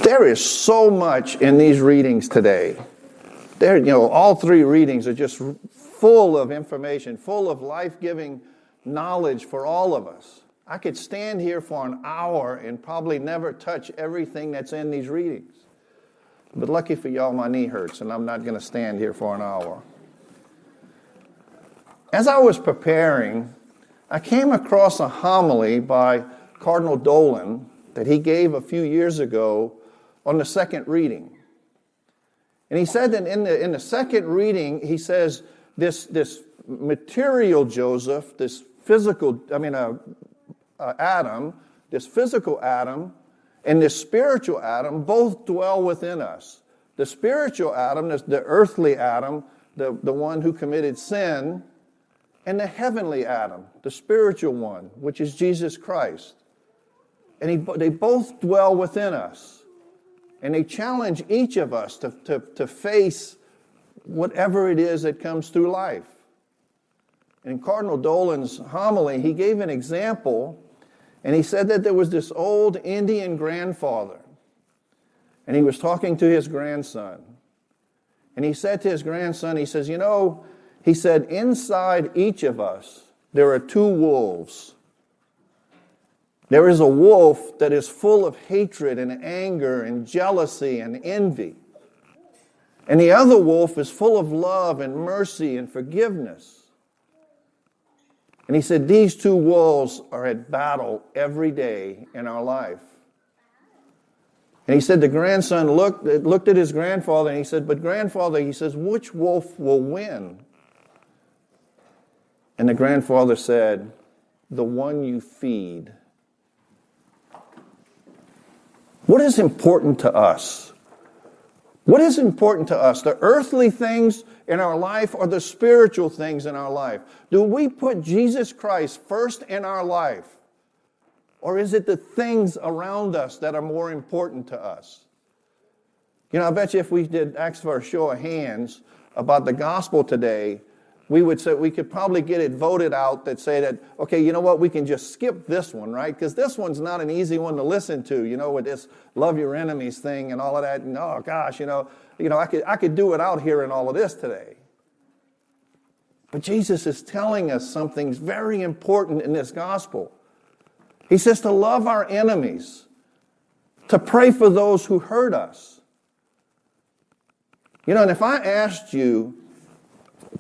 There is so much in these readings today. All three readings are just full of information, full of life-giving knowledge for all of us. I could stand here for an hour and probably never touch everything that's in these readings. But lucky for y'all, my knee hurts, and I'm not going to stand here for an hour. As I was preparing, I came across a homily by Cardinal Dolan that he gave a few years ago on the second reading. And he said that in the second reading, he says this material Joseph, this physical, Adam, this physical Adam, and this spiritual Adam both dwell within us. The spiritual Adam, the earthly Adam, the one who committed sin, and the heavenly Adam, the spiritual one, which is Jesus Christ. And they both dwell within us. And they challenge each of us to face whatever it is that comes through life. In Cardinal Dolan's homily, he gave an example, and he said that there was this old Indian grandfather, and he was talking to his grandson. And he said to his grandson, he says, he said, inside each of us, there are two wolves. There is a wolf that is full of hatred and anger and jealousy and envy. And the other wolf is full of love and mercy and forgiveness. And he said, these two wolves are at battle every day in our life. And he said the grandson looked at his grandfather and he said, but grandfather, he says, which wolf will win? And the grandfather said, the one you feed. What is important to us? What is important to us? The earthly things in our life or the spiritual things in our life? Do we put Jesus Christ first in our life? Or is it the things around us that are more important to us? I bet you if we did ask for a show of hands about the gospel today, we would say we could probably get it voted out that say that, okay, you know what, we can just skip this one, right? Because this one's not an easy one to listen to, with this love your enemies thing and all of that. And oh gosh, I could do without hearing all of this today. But Jesus is telling us something very important in this gospel. He says to love our enemies, to pray for those who hurt us. And if I asked you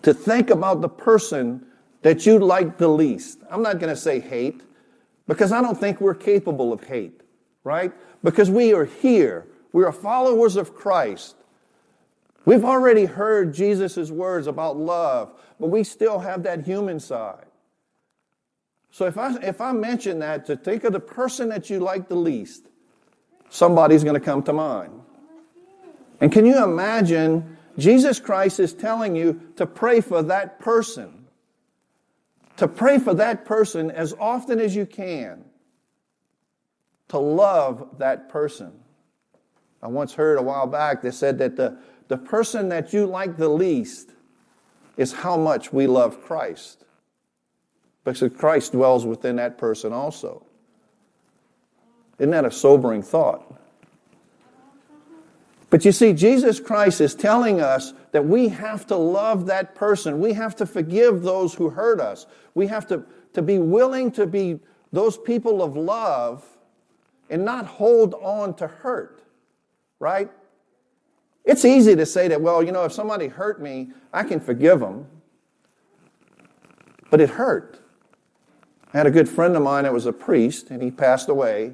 to think about the person that you like the least. I'm not going to say hate, because I don't think we're capable of hate, right? Because we are here. We are followers of Christ. We've already heard Jesus' words about love, but we still have that human side. So if I mention that, to think of the person that you like the least, somebody's going to come to mind. And can you imagine Jesus Christ is telling you to pray for that person. To pray for that person as often as you can. To love that person. I once heard a while back that said that the person that you like the least is how much we love Christ. Because Christ dwells within that person also. Isn't that a sobering thought? But you see, Jesus Christ is telling us that we have to love that person. We have to forgive those who hurt us. We have to be willing to be those people of love and not hold on to hurt, right? It's easy to say that, well, if somebody hurt me, I can forgive them. But it hurt. I had a good friend of mine that was a priest, and he passed away.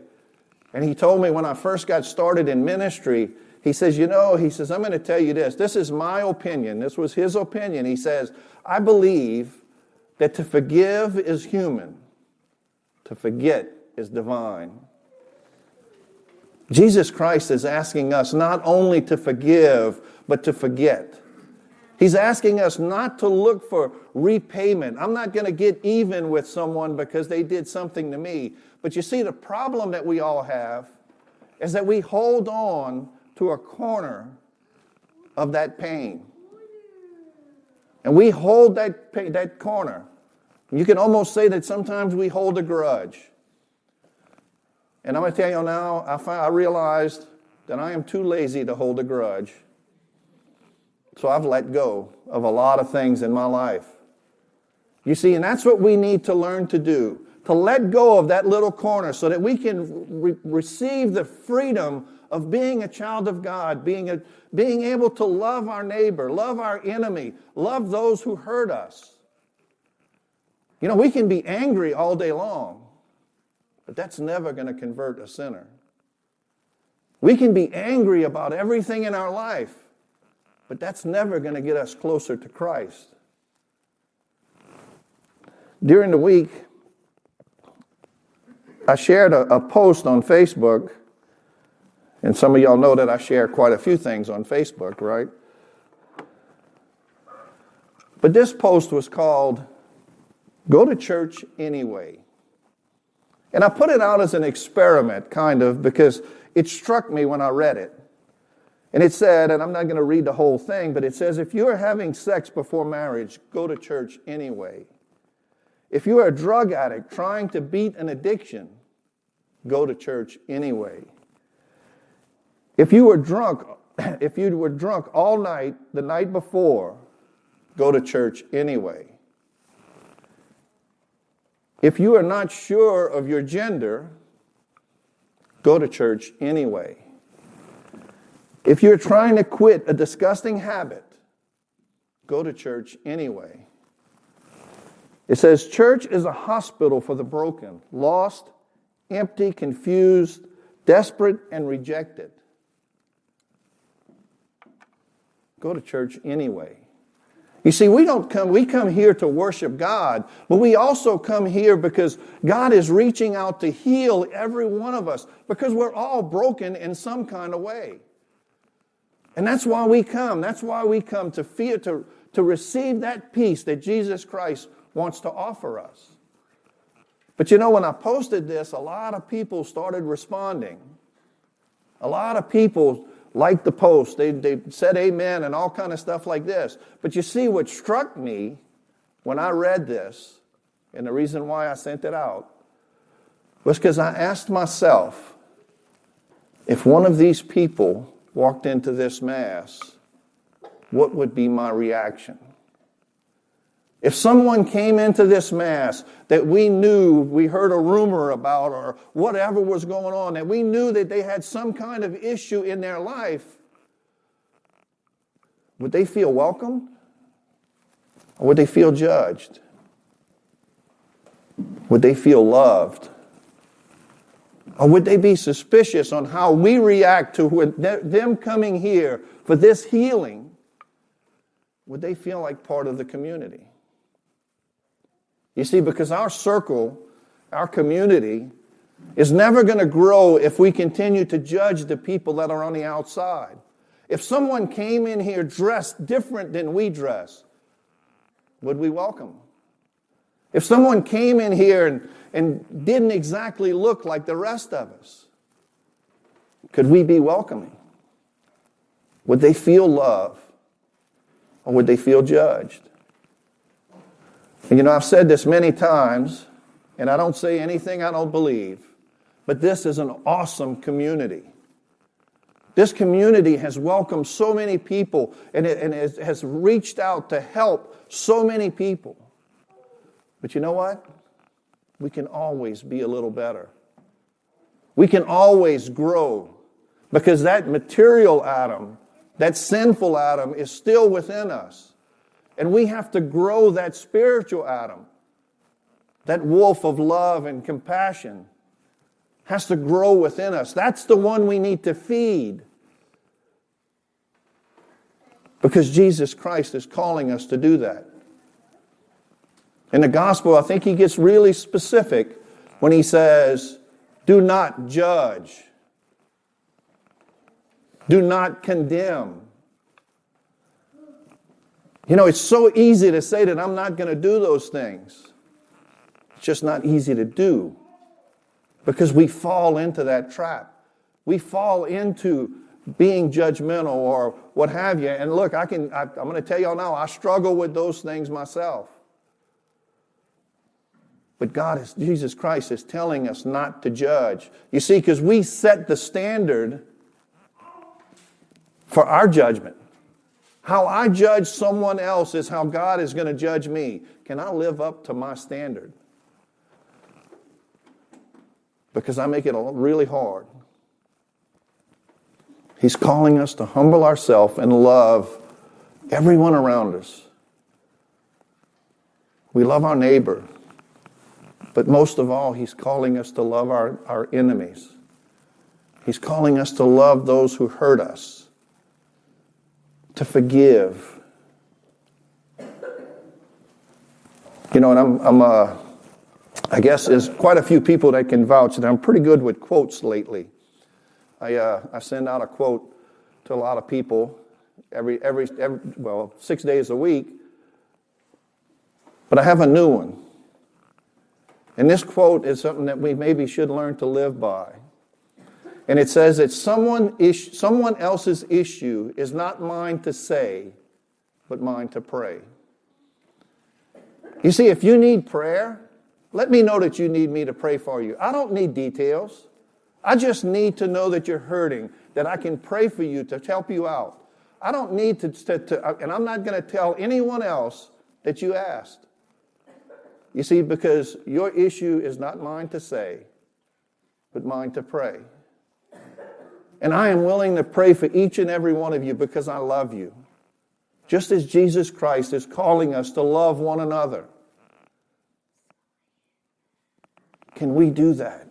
And he told me when I first got started in ministry, he says, I'm going to tell you this. This is my opinion. This was his opinion. He says, I believe that to forgive is human. To forget is divine. Jesus Christ is asking us not only to forgive, but to forget. He's asking us not to look for repayment. I'm not going to get even with someone because they did something to me. But you see, the problem that we all have is that we hold on to a corner of that pain. And we hold that corner. You can almost say that sometimes we hold a grudge. And I'm going to tell you now, I realized then I am too lazy to hold a grudge. So I've let go of a lot of things in my life. You see, and that's what we need to learn to do, to let go of that little corner so that we can receive the freedom of being a child of God, being able to love our neighbor, love our enemy, love those who hurt us. You know, we can be angry all day long, but that's never going to convert a sinner. We can be angry about everything in our life, but that's never going to get us closer to Christ. During the week, I shared a post on Facebook, and some of y'all know that I share quite a few things on Facebook, right? But this post was called, "Go to Church Anyway." And I put it out as an experiment, kind of, because it struck me when I read it. And it said, and I'm not going to read the whole thing, but it says, if you are having sex before marriage, go to church anyway. If you are a drug addict trying to beat an addiction, go to church anyway. If you were drunk all night the night before, go to church anyway. If you are not sure of your gender, go to church anyway. If you're trying to quit a disgusting habit, go to church anyway. It says, church is a hospital for the broken, lost, empty, confused, desperate, and rejected. Go to church anyway. You see, we come here to worship God, but we also come here because God is reaching out to heal every one of us, because we're all broken in some kind of way. And that's why we come. That's why we come to feel, to receive that peace that Jesus Christ wants to offer us. But you know, when I posted this, a lot of people started responding. A lot of people liked the post. They said amen and all kind of stuff like this. But you see, what struck me when I read this, and the reason why I sent it out, was because I asked myself, if one of these people walked into this Mass, what would be my reaction? If someone came into this Mass that we knew, we heard a rumor about, or whatever was going on, that we knew that they had some kind of issue in their life, would they feel welcome? Or would they feel judged? Would they feel loved? Or would they be suspicious on how we react to them coming here for this healing? Would they feel like part of the community? You see, because our circle, our community, is never going to grow if we continue to judge the people that are on the outside. If someone came in here dressed different than we dress, would we welcome them? If someone came in here and didn't exactly look like the rest of us, could we be welcoming? Would they feel love? Or would they feel judged? And you know, I've said this many times, and I don't say anything I don't believe, but this is an awesome community. This community has welcomed so many people, and it has reached out to help so many people. But you know what? We can always be a little better. We can always grow, because that material Adam, that sinful Adam, is still within us. And we have to grow that spiritual Adam. That wolf of love and compassion has to grow within us. That's the one we need to feed. Because Jesus Christ is calling us to do that. In the gospel, I think he gets really specific when he says, do not judge. Do not condemn. You know, it's so easy to say that I'm not going to do those things. It's just not easy to do, because we fall into that trap. We fall into being judgmental or what have you. And look, I'm going to tell y'all now, I struggle with those things myself. But Jesus Christ is telling us not to judge. You see, because we set the standard for our judgment. How I judge someone else is how God is going to judge me. Can I live up to my standard? Because I make it really hard. He's calling us to humble ourselves and love everyone around us. We love our neighbor. But most of all, he's calling us to love our enemies. He's calling us to love those who hurt us, to forgive. You know, and I guess there's quite a few people that can vouch that I'm pretty good with quotes lately. I send out a quote to a lot of people every 6 days a week. But I have a new one. And this quote is something that we maybe should learn to live by. And it says that someone else's issue is not mine to say, but mine to pray. You see, if you need prayer, let me know that you need me to pray for you. I don't need details. I just need to know that you're hurting, that I can pray for you to help you out. I don't need to and I'm not going to tell anyone else that you asked. You see, because your issue is not mine to say, but mine to pray. And I am willing to pray for each and every one of you because I love you. Just as Jesus Christ is calling us to love one another. Can we do that?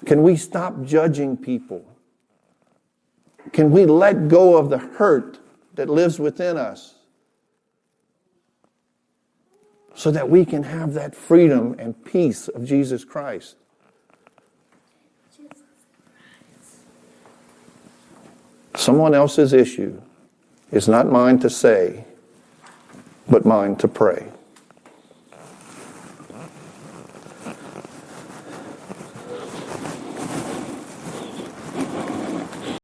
Can we stop judging people? Can we let go of the hurt that lives within us so that we can have that freedom and peace of Jesus Christ? Someone else's issue is not mine to say, but mine to pray.